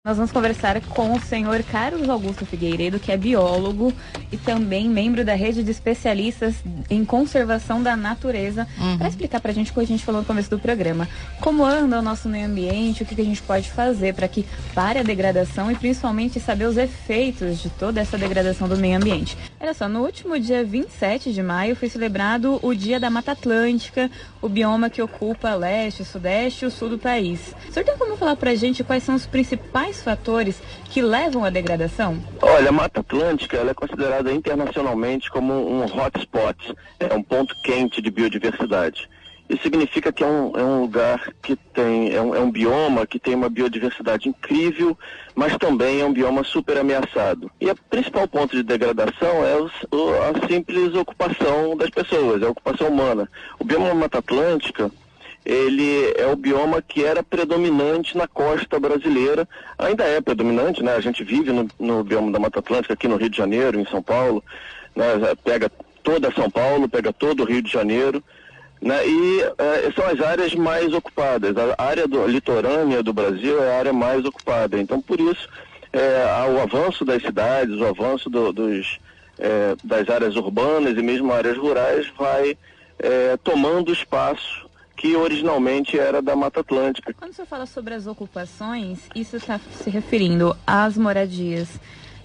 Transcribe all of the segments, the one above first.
Nós vamos conversar com o senhor Carlos Augusto Figueiredo, que é biólogo e também membro da rede de especialistas em conservação da natureza, para explicar para a gente o que a gente falou no começo do programa. Como anda o nosso meio ambiente, o que a gente pode fazer para que pare a degradação e principalmente saber os efeitos de toda essa degradação do meio ambiente. Olha só, no último dia 27 de maio foi celebrado o Dia da Mata Atlântica, o bioma que ocupa leste, sudeste e o sul do país. O senhor tem como falar para a gente quais são os principais fatores que levam à degradação? Olha, a Mata Atlântica ela é considerada internacionalmente como um hotspot, é um ponto quente de biodiversidade. Isso significa que é um lugar que tem, é um bioma que tem uma biodiversidade incrível, mas também é um bioma super ameaçado. E o principal ponto de degradação é a simples ocupação das pessoas, a ocupação humana. O bioma Mata Atlântica, ele é o bioma que era predominante na costa brasileira, ainda é predominante, né? A gente vive no bioma da Mata Atlântica aqui no Rio de Janeiro, em São Paulo, né? Pega toda São Paulo, pega todo o Rio de Janeiro, né? E são as áreas mais ocupadas. A área litorânea do Brasil é a área mais ocupada. Então, por isso, o avanço das cidades, o avanço das áreas urbanas e mesmo áreas rurais vai tomando espaço que originalmente era da Mata Atlântica. Quando você fala sobre as ocupações, isso está se referindo às moradias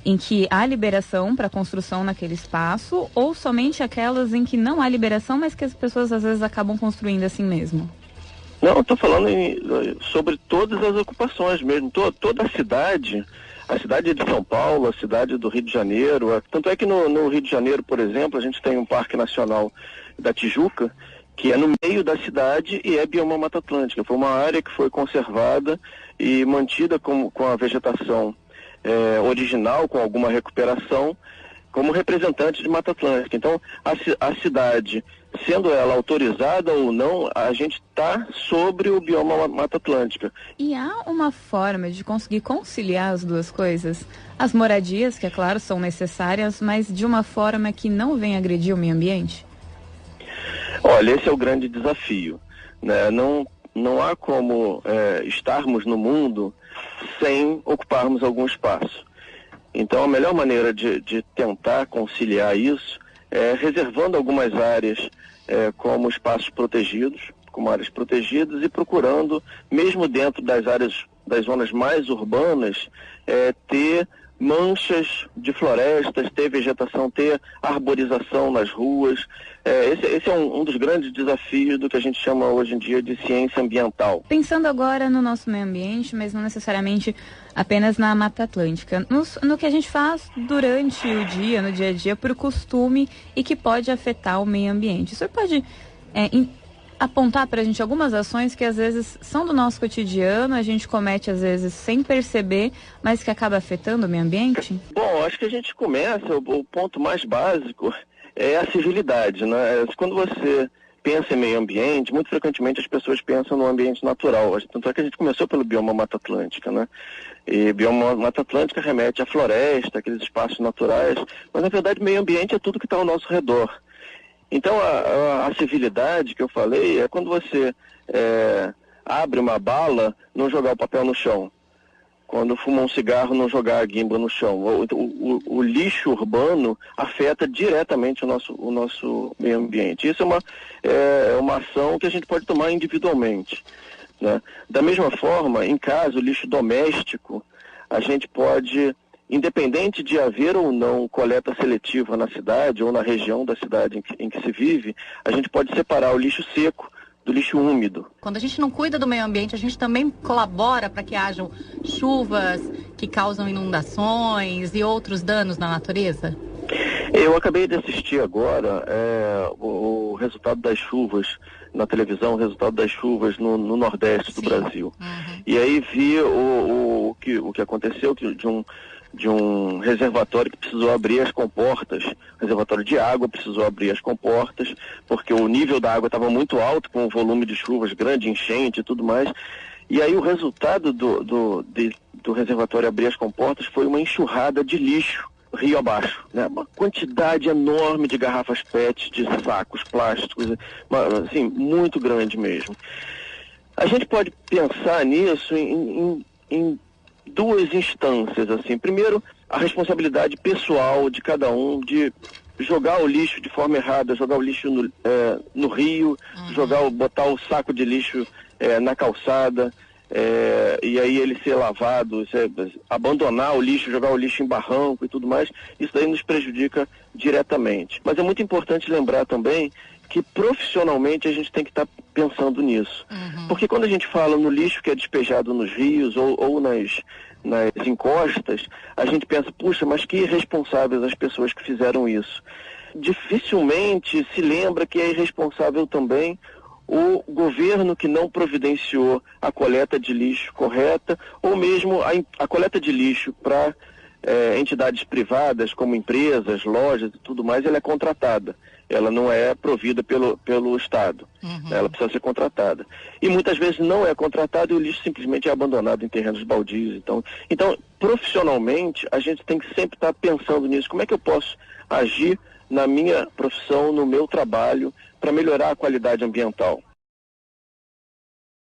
em que há liberação para construção naquele espaço ou somente aquelas em que não há liberação, mas que as pessoas às vezes acabam construindo assim mesmo? Não, eu estou falando sobre todas as ocupações mesmo, toda a cidade de São Paulo, a cidade do Rio de Janeiro, tanto é que no Rio de Janeiro, por exemplo, a gente tem um Parque Nacional da Tijuca, que é no meio da cidade e é bioma Mata Atlântica. Foi uma área que foi conservada e mantida com a vegetação original, com alguma recuperação, como representante de Mata Atlântica. Então, a cidade, sendo ela autorizada ou não, a gente está sobre o bioma Mata Atlântica. E há uma forma de conseguir conciliar as duas coisas? As moradias, que é claro, são necessárias, mas de uma forma que não venha agredir o meio ambiente? Olha, esse é o grande desafio, né? Não há como estarmos no mundo sem ocuparmos algum espaço. Então, a melhor maneira de tentar conciliar isso é reservando algumas áreas como espaços protegidos, como áreas protegidas, e procurando, mesmo dentro das zonas mais urbanas, ter manchas de florestas, ter vegetação, ter arborização nas ruas. Esse é um dos grandes desafios do que a gente chama hoje em dia de ciência ambiental. Pensando agora no nosso meio ambiente, mas não necessariamente apenas na Mata Atlântica, no que a gente faz durante o dia, no dia a dia, por costume e que pode afetar o meio ambiente. O senhor pode apontar para a gente algumas ações que às vezes são do nosso cotidiano, a gente comete às vezes sem perceber, mas que acaba afetando o meio ambiente? Bom, acho que a gente começa, o ponto mais básico é a civilidade, né? Quando você pensa em meio ambiente, muito frequentemente as pessoas pensam no ambiente natural. Tanto é que a gente começou pelo bioma Mata Atlântica, né? E bioma Mata Atlântica remete à floresta, aqueles espaços naturais, mas na verdade meio ambiente é tudo que está ao nosso redor. Então, a civilidade que eu falei é quando você abre uma bala, não jogar o papel no chão. Quando fuma um cigarro, não jogar a guimba no chão. O lixo urbano afeta diretamente o nosso meio ambiente. Isso é uma ação que a gente pode tomar individualmente, né? Da mesma forma, em casa, o lixo doméstico, a gente pode, independente de haver ou não coleta seletiva na cidade ou na região da cidade em que se vive, a gente pode separar o lixo seco do lixo úmido. Quando a gente não cuida do meio ambiente, a gente também colabora para que hajam chuvas que causam inundações e outros danos na natureza? Eu acabei de assistir agora o resultado das chuvas na televisão, o resultado das chuvas no Nordeste do Brasil. Uhum. E aí vi o que aconteceu, de um reservatório que precisou abrir as comportas, reservatório de água precisou abrir as comportas, porque o nível da água estava muito alto, com o volume de chuvas grande, enchente e tudo mais. E aí o resultado do reservatório abrir as comportas foi uma enxurrada de lixo rio abaixo, né? Uma quantidade enorme de garrafas PET, de sacos plásticos, assim, muito grande mesmo. A gente pode pensar nisso em duas instâncias, assim. Primeiro, a responsabilidade pessoal de cada um de jogar o lixo de forma errada, jogar o lixo no rio, botar o saco de lixo na calçada, e aí ele ser lavado, abandonar o lixo, jogar o lixo em barranco e tudo mais. Isso daí nos prejudica diretamente. Mas é muito importante lembrar também que profissionalmente a gente tem que estar pensando nisso. Porque quando a gente fala no lixo que é despejado nos rios ou nas encostas, a gente pensa, puxa, mas que irresponsáveis as pessoas que fizeram isso. Dificilmente se lembra que é irresponsável também o governo que não providenciou a coleta de lixo correta, ou mesmo a coleta de lixo para entidades privadas, como empresas, lojas e tudo mais, ela é contratada. Ela não é provida pelo Estado. Ela precisa ser contratada. E muitas vezes não é contratada e o lixo simplesmente é abandonado em terrenos baldios. Então, profissionalmente, a gente tem que sempre estar pensando nisso. Como é que eu posso agir na minha profissão, no meu trabalho, para melhorar a qualidade ambiental?